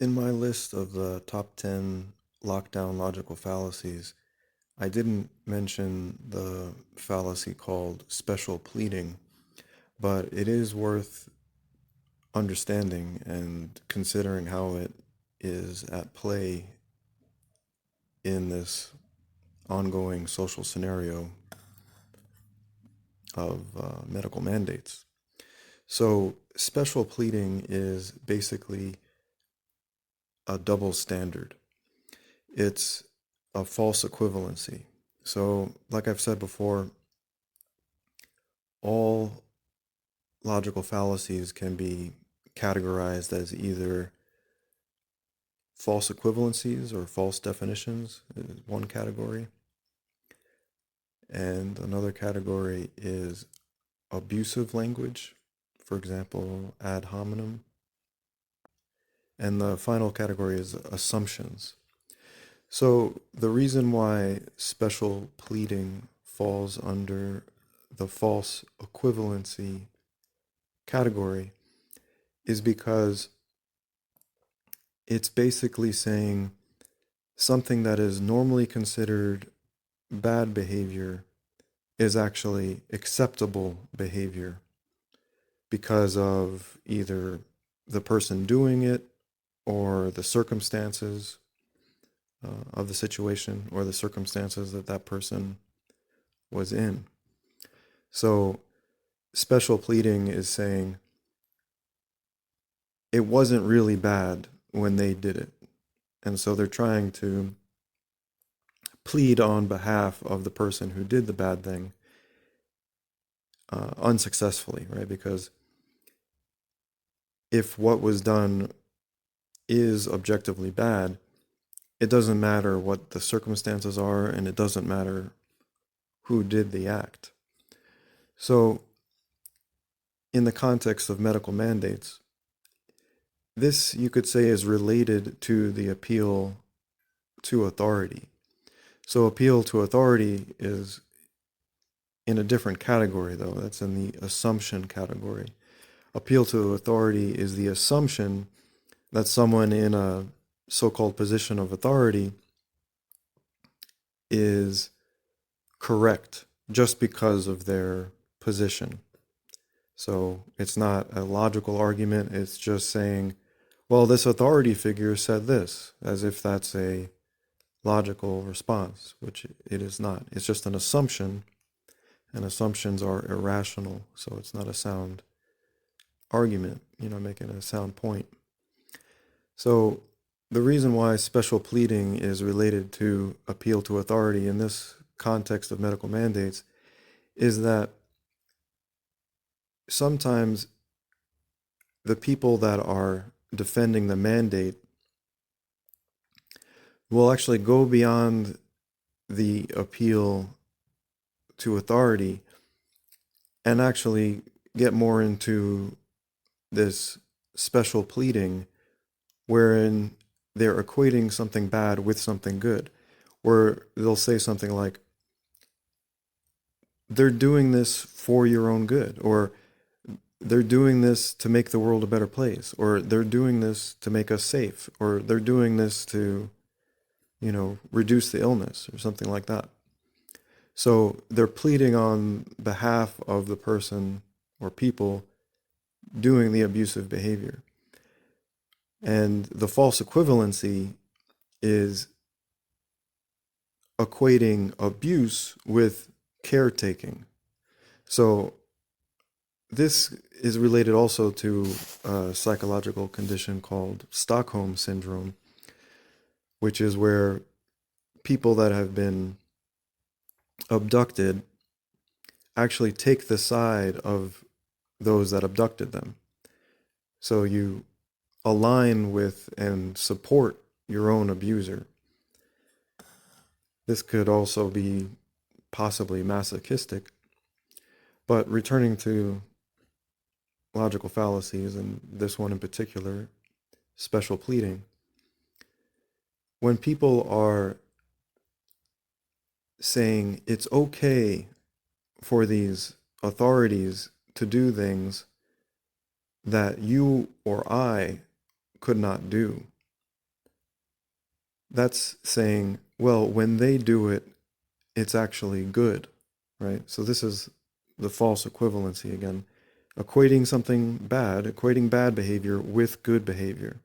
In my list of the top 10 lockdown logical fallacies, I didn't mention the fallacy called special pleading, but it is worth understanding and considering how it is at play in this ongoing social scenario of medical mandates. So, special pleading is basically a double standard. It's a false equivalency. So, like I've said before, all logical fallacies can be categorized as either false equivalencies or false definitions, is one category. And another category is abusive language, for example, ad hominem. And the final category is assumptions. So the reason why special pleading falls under the false equivalency category is because it's basically saying something that is normally considered bad behavior is actually acceptable behavior because of either the person doing it or the circumstances of the situation or the circumstances that that person was in. So special pleading is saying it wasn't really bad when they did it. And so they're trying to plead on behalf of the person who did the bad thing unsuccessfully, right? Because if what was done is objectively bad, it doesn't matter what the circumstances are, and it doesn't matter who did the act. So, in the context of medical mandates, this you could say is related to the appeal to authority. So, appeal to authority is in a different category, though. That's in the assumption category. Appeal to authority is the assumption that someone in a so-called position of authority is correct just because of their position. So it's not a logical argument. It's just saying, well, this authority figure said this, as if that's a logical response, which it is not. It's just an assumption, and assumptions are irrational. So it's not a sound argument, making a sound point. So the reason why special pleading is related to appeal to authority in this context of medical mandates is that sometimes the people that are defending the mandate will actually go beyond the appeal to authority and actually get more into this special pleading wherein they're equating something bad with something good, where they'll say something like, they're doing this for your own good, or they're doing this to make the world a better place, or they're doing this to make us safe, or they're doing this to, reduce the illness or something like that. So they're pleading on behalf of the person or people doing the abusive behavior. And the false equivalency is equating abuse with caretaking. So this is related also to a psychological condition called Stockholm syndrome, which is where people that have been abducted actually take the side of those that abducted them. So you align with and support your own abuser. This could also be possibly masochistic, but returning to logical fallacies, and this one in particular, special pleading, when people are saying it's okay for these authorities to do things that you or I could not do, that's saying, well, when they do it, it's actually good, right? So this is the false equivalency again. Equating bad behavior with good behavior.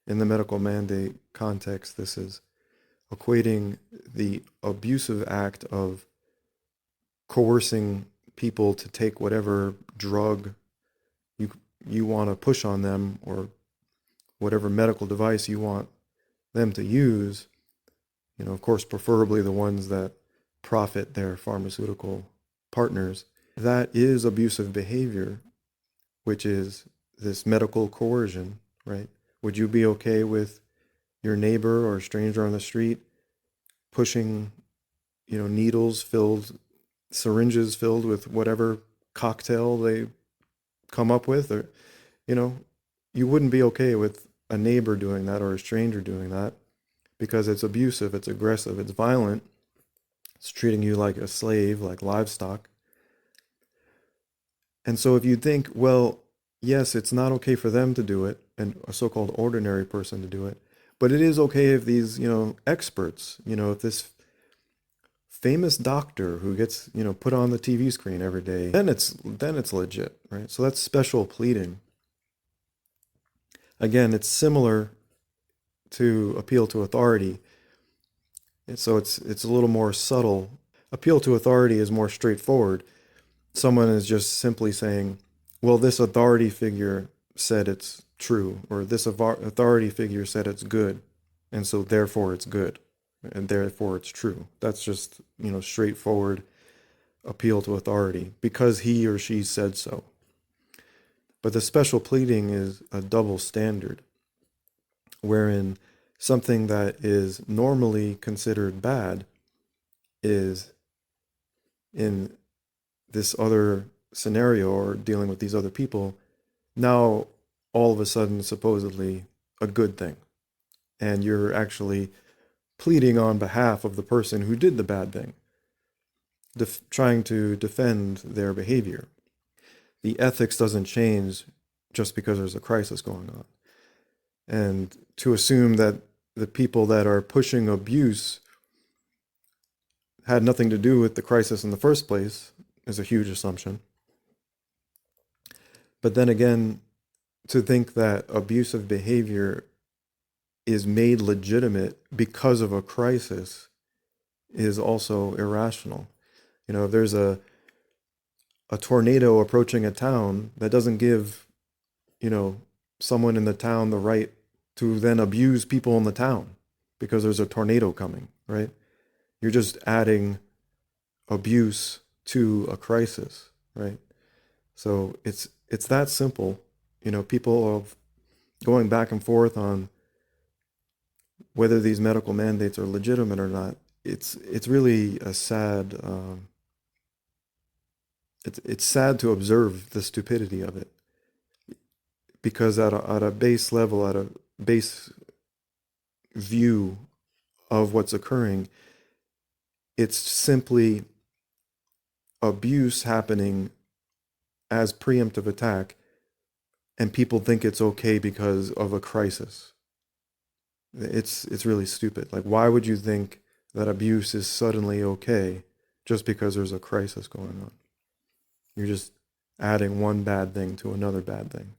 In the medical mandate context, this is equating the abusive act of coercing people to take whatever drug you want to push on them, or whatever medical device you want them to use, of course, preferably the ones that profit their pharmaceutical partners. That is abusive behavior, which is this medical coercion, right? Would you be okay with your neighbor or a stranger on the street pushing, syringes filled with whatever cocktail they come up with? Or, you know, you wouldn't be okay with a neighbor doing that or a stranger doing that, because it's abusive, it's aggressive, it's violent, it's treating you like a slave, like livestock. And so if you think, well, yes, it's not okay for them to do it, and a so-called ordinary person to do it, but it is okay if these, experts, if this famous doctor who gets, put on the TV screen every day, then it's legit, right? So that's special pleading. Again, it's similar to appeal to authority. And so it's a little more subtle. Appeal to authority is more straightforward. Someone is just simply saying, well, this authority figure said it's true, or this authority figure said it's good, and so therefore it's good, and therefore it's true. That's just, straightforward appeal to authority, because he or she said so. But the special pleading is a double standard, wherein something that is normally considered bad is, in this other scenario, or dealing with these other people, now all of a sudden supposedly a good thing. And you're actually pleading on behalf of the person who did the bad thing, trying to defend their behavior. The ethics doesn't change just because there's a crisis going on. And to assume that the people that are pushing abuse had nothing to do with the crisis in the first place is a huge assumption. But then again, to think that abusive behavior is made legitimate because of a crisis is also irrational. If there's a tornado approaching a town, that doesn't give, someone in the town the right to then abuse people in the town because there's a tornado coming, right? You're just adding abuse to a crisis, right? So it's that simple. People are going back and forth on whether these medical mandates are legitimate or not. It's really a sad. It's sad to observe the stupidity of it, because at a base level, at a base view of what's occurring, it's simply abuse happening as preemptive attack, and people think it's okay because of a crisis. It's really stupid. Like, why would you think that abuse is suddenly okay just because there's a crisis going on? You're just adding one bad thing to another bad thing.